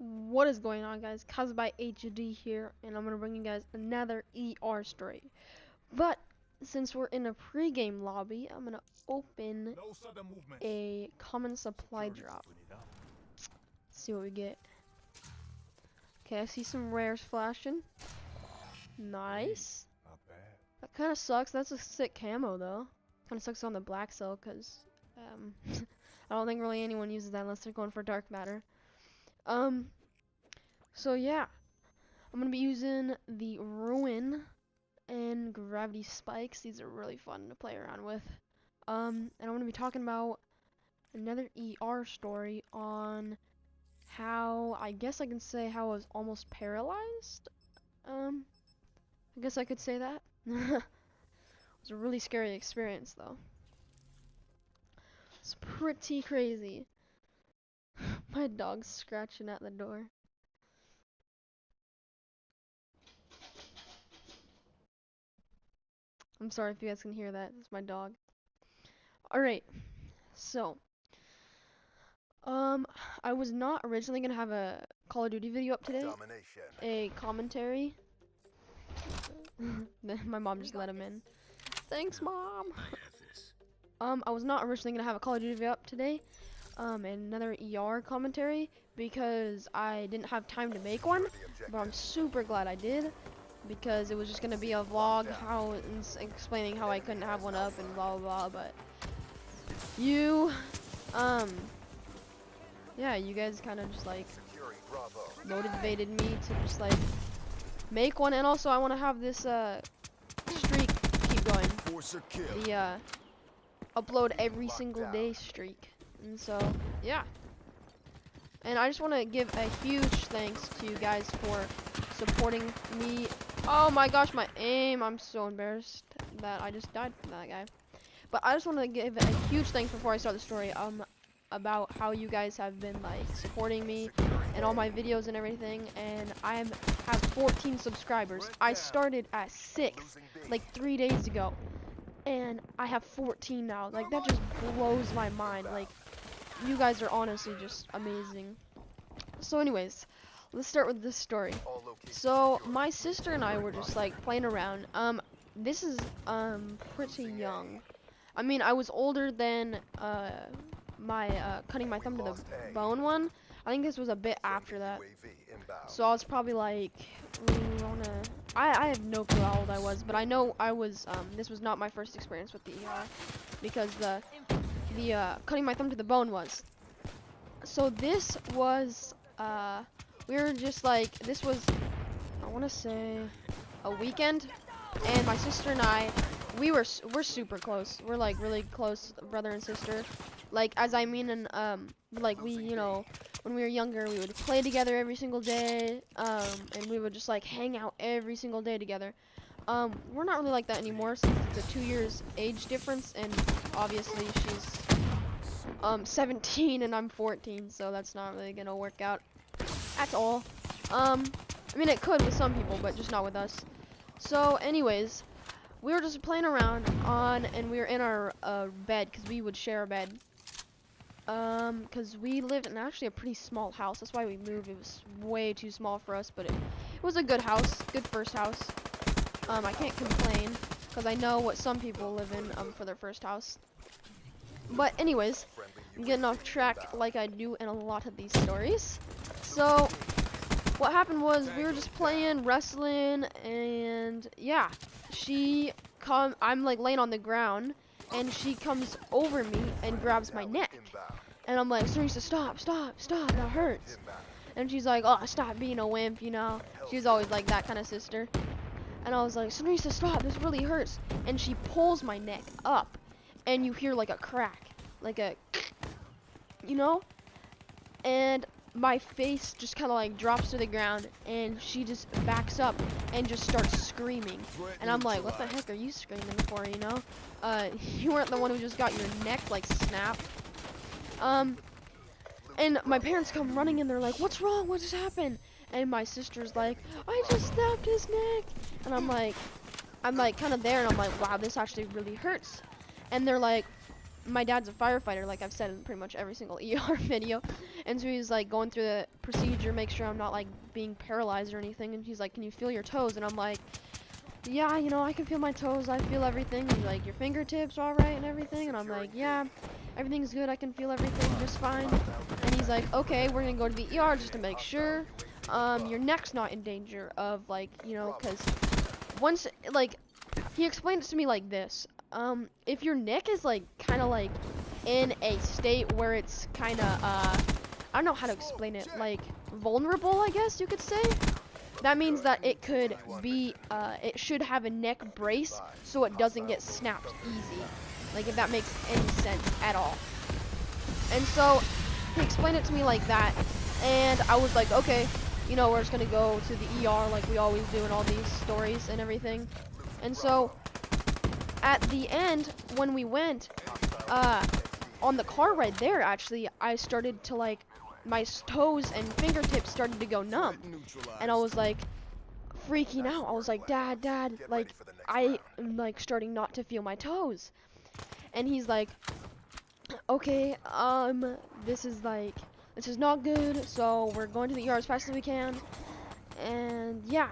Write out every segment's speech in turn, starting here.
What is going on, guys? Kazby HD here, and I'm gonna bring you guys another ER story. But since we're in a pre-game lobby, I'm gonna open a common supply drop. See what we get. Okay, I see some rares flashing. Nice. That kind of sucks. That's a sick camo though. Kind of sucks on the black cell because I don't think really anyone uses that unless they're going for dark matter. So yeah, I'm gonna be using the Ruin and Gravity Spikes. These are really fun to play around with. And I'm gonna be talking about another ER story on how, I guess I can say how I was almost paralyzed. I guess I could say that. It was a really scary experience though. It's pretty crazy. My dog's scratching at the door. I'm sorry if you guys can hear that. It's my dog. Alright, so I was not originally gonna have a Call of Duty video up today. A commentary. My mom just let him in. Thanks, Mom. I was not originally gonna have a Call of Duty video up today. And another ER commentary because I didn't have time to make one, but I'm super glad I did because it was just gonna be a vlog explaining how I couldn't have one up and blah blah blah. But you, yeah, you guys kind of just like motivated me to just like make one, and also I want to have this streak keep going. The upload every single day streak. And so, yeah. And I just want to give a huge thanks to you guys for supporting me. Oh my gosh, my aim. I'm so embarrassed that I just died from that guy. But I just want to give a huge thanks before I start the story about how you guys have been like supporting me and all my videos and everything. And I have 14 subscribers. I started at 6 like 3 days ago. And I have 14 now. Like, that just blows my mind. Like, you guys are honestly just amazing. So anyways, let's start with this story. So my sister and I were just like playing around. This is pretty young. I mean, I was older than my cutting my thumb to the bone one. I think this was a bit after that. So I was probably like, I have no clue how old I was, but I know I was, this was not my first experience with the ER, because the cutting my thumb to the bone was. So this was, we were just like, this was, I want to say, a weekend, and my sister and I, we're super close. We're like really close, brother and sister. Like, as I mean, and like we, you know, when we were younger, we would play together every single day, and we would just like hang out every single day together. We're not really like that anymore since it's a 2 years age difference, and obviously she's 17 and I'm 14, so that's not really gonna work out at all. I mean, it could with some people, but just not with us. So anyways, we were just playing around and we were in our bed, because we would share a bed. Because we lived in actually a pretty small house. That's why we moved. It was way too small for us, but it was a good house, good first house. I can't complain, because I know what some people live in for their first house. But anyways, I'm getting off track like I do in a lot of these stories. So what happened was we were just playing, wrestling, and yeah, I'm like laying on the ground, and she comes over me and grabs my neck. And I'm like, Serena, stop, that hurts. And she's like, oh, stop being a wimp, you know. She's always like that kind of sister. And I was like, Serena, stop, this really hurts. And she pulls my neck up, and you hear like a crack, like a, you know? And my face just kind of like drops to the ground, and she just backs up and just starts screaming. And I'm like, what the heck are you screaming for, you know? You weren't the one who just got your neck like snapped. And my parents come running and they're like, what's wrong? What just happened? And my sister's like, I just snapped his neck. And I'm like kind of there, and I'm like, wow, this actually really hurts. And they're like, my dad's a firefighter, like I've said in pretty much every single ER video, and so he's like going through the procedure, make sure I'm not like being paralyzed or anything, and he's like, can you feel your toes? And I'm like, yeah, you know, I can feel my toes, I feel everything. And he's like, your fingertips all right and everything? And I'm like, yeah, everything's good, I can feel everything just fine. And he's like, okay, we're gonna go to the ER just to make sure your neck's not in danger of, like, you know, because once, like, he explained it to me like this. If your neck is like kind of like in a state where it's kind of I don't know how to explain it, like vulnerable, I guess you could say, that means that it could be it should have a neck brace so it doesn't get snapped easy, like if that makes any sense at all. And so he explained it to me like that, and I was like, okay, you know, we're just gonna go to the ER like we always do in all these stories and everything. And so at the end, when we went, on the car ride there, actually, I started to, like, my toes and fingertips started to go numb. And I was, like, freaking out. I was like, Dad, like, I am, like, starting not to feel my toes. And he's like, okay, this is not good, so we're going to the ER as fast as we can. And, yeah.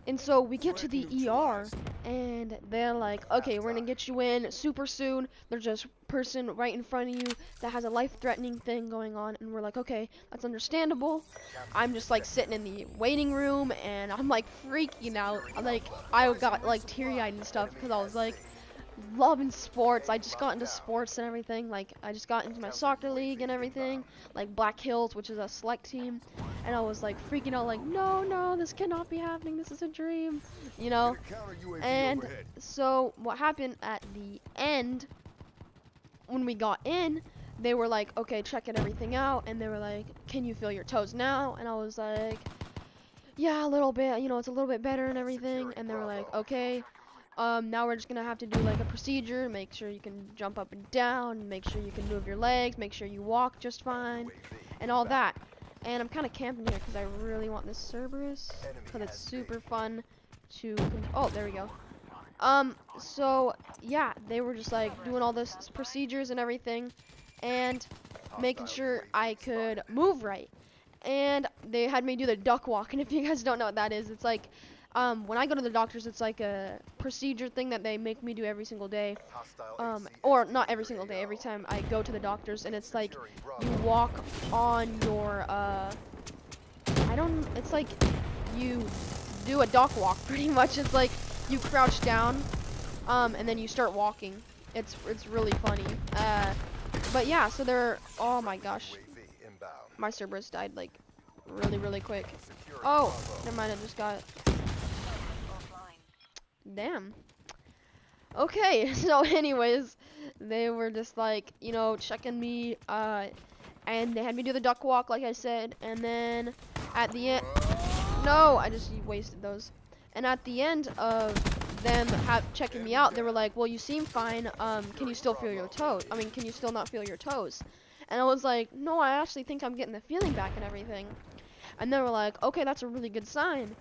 And so we get to the ER, and they're like, okay, we're gonna get you in super soon. There's just a person right in front of you that has a life-threatening thing going on. And we're like, okay, that's understandable. I'm just like sitting in the waiting room, and I'm like freaking out. Like, I got like teary-eyed and stuff because I was like loving sports. I just got into sports and everything. Like, I just got into my soccer league and everything, like Black Hills, which is a select team. And I was like freaking out, like, no, this cannot be happening, this is a dream, you know. And so what happened at the end, when we got in, they were like, okay, checking everything out, and they were like, can you feel your toes now? And I was like, yeah, a little bit, you know, it's a little bit better and everything. And they were like, okay, now we're just gonna have to do like a procedure, make sure you can jump up and down, make sure you can move your legs, make sure you walk just fine, and all that. And I'm kind of camping here because I really want this Cerberus, because it's super fun to, oh, there we go. So, yeah, they were just, like, doing all this procedures and everything, and making sure I could move right. And they had me do the duck walk, and if you guys don't know what that is, it's like, when I go to the doctors, it's like a procedure thing that they make me do every single day. Or not every single day, every time I go to the doctors, and it's like you walk on your, it's like you do a duck walk pretty much. It's like you crouch down, and then you start walking. It's really funny. But yeah, so oh my gosh, my Cerberus died like really quick. Oh, never mind, I just got, damn. Okay, so anyways, they were just like, you know, checking me, and they had me do the duck walk, like I said, and then at the end, no, I just wasted those. And at the end of them checking me out, they were like, well, you seem fine, can you still feel your toes? I mean, can you still not feel your toes? And I was like, no, I actually think I'm getting the feeling back and everything. And they were like, okay, that's a really good sign.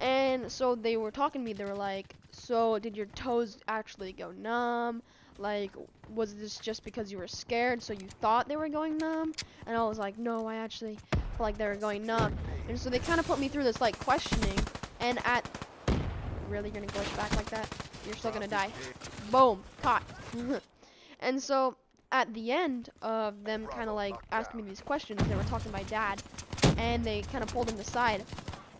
And so they were talking to me, they were like, so did your toes actually go numb? Like, was this just because you were scared so you thought they were going numb? And I was like, no, I actually felt like they were going numb. And so they kind of put me through this like questioning, and really, you're gonna glitch back like that? You're still gonna die. Boom, caught. And so at the end of them kind of like asking me these questions, they were talking to my dad, and they kind of pulled him aside.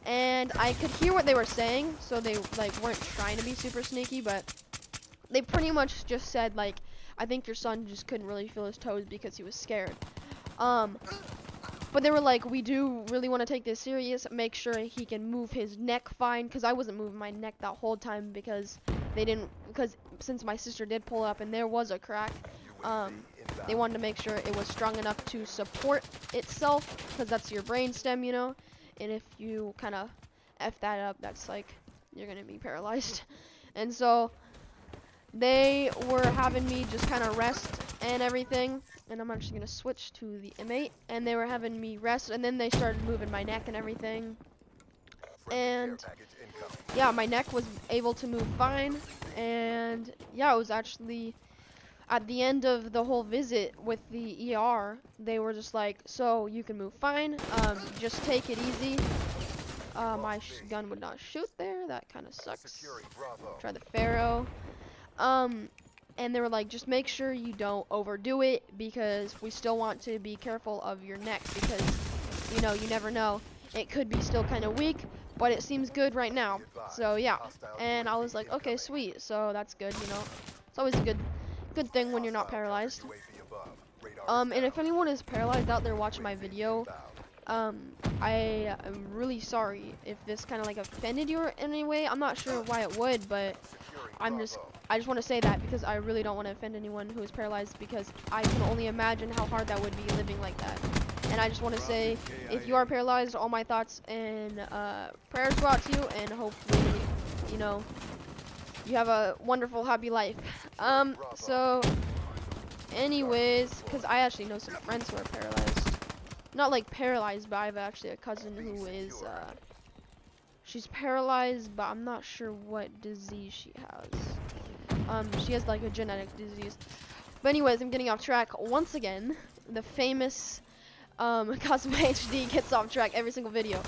And I could hear what they were saying, so they like weren't trying to be super sneaky, but they pretty much just said like, I think your son just couldn't really feel his toes because he was scared. But they were like, we do really want to take this serious, make sure he can move his neck fine, because I wasn't moving my neck that whole time because since my sister did pull up and there was a crack, they wanted to make sure it was strong enough to support itself, because that's your brain stem, you know. And if you kind of F that up, that's like, you're going to be paralyzed. And so they were having me just kind of rest and everything. And I'm actually going to switch to the M8. And they were having me rest, and then they started moving my neck and everything. And yeah, my neck was able to move fine. And yeah, it was actually, at the end of the whole visit with the ER, they were just like, so you can move fine, just take it easy. My gun would not shoot there, that kind of sucks. Try the Pharaoh. And they were like, just make sure you don't overdo it, because we still want to be careful of your neck, because, you know, you never know. It could be still kind of weak, but it seems good right now. So yeah, and I was like, okay, sweet. So that's good, you know. It's always a good thing when you're not paralyzed. And if anyone is paralyzed out there watching my video, I am really sorry if this kind of like offended you in any way. I'm not sure why it would, but I just want to say that because I really don't want to offend anyone who is paralyzed, because I can only imagine how hard that would be living like that. And I just want to say, if you are paralyzed, all my thoughts and prayers go out to you, and hopefully, you know, you have a wonderful, happy life. So, anyways, because I actually know some friends who are paralyzed. Not like paralyzed, but I have actually a cousin who is, she's paralyzed, but I'm not sure what disease she has. She has like a genetic disease. But anyways, I'm getting off track once again. The famous Cosmo HD gets off track every single video.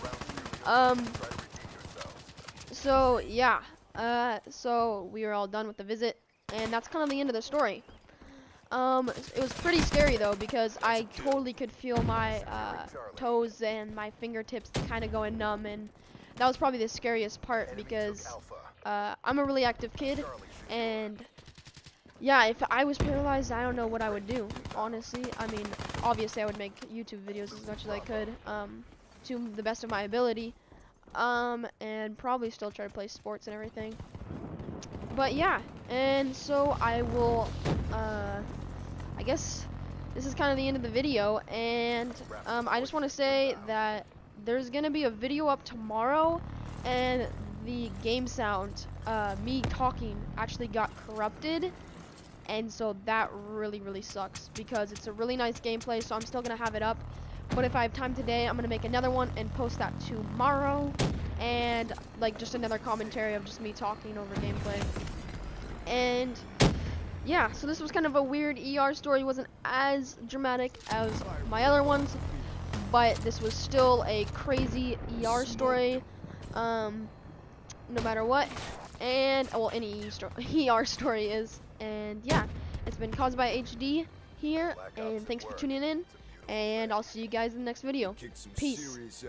So yeah, so we were all done with the visit, and that's kind of the end of the story. It was pretty scary though, because I totally could feel my toes and my fingertips kind of going numb, and that was probably the scariest part, because I'm a really active kid, and yeah, if I was paralyzed, I don't know what I would do, honestly. I mean, obviously I would make YouTube videos as much as I could, to the best of my ability, and probably still try to play sports and everything. But yeah, and so I will, I guess this is kind of the end of the video, and I just want to say that there's gonna be a video up tomorrow, and the game sound, me talking, actually got corrupted, and so that really sucks, because it's a really nice gameplay. So I'm still gonna have it up, but if I have time today, I'm gonna make another one and post that tomorrow, and like just another commentary of just me talking over gameplay. And yeah, so this was kind of a weird ER story. It wasn't as dramatic as my other ones, but this was still a crazy ER story, no matter what. And well, any ER story is. And yeah, it's been Caused by HD here, and thanks for tuning in, and I'll see you guys in the next video. Peace.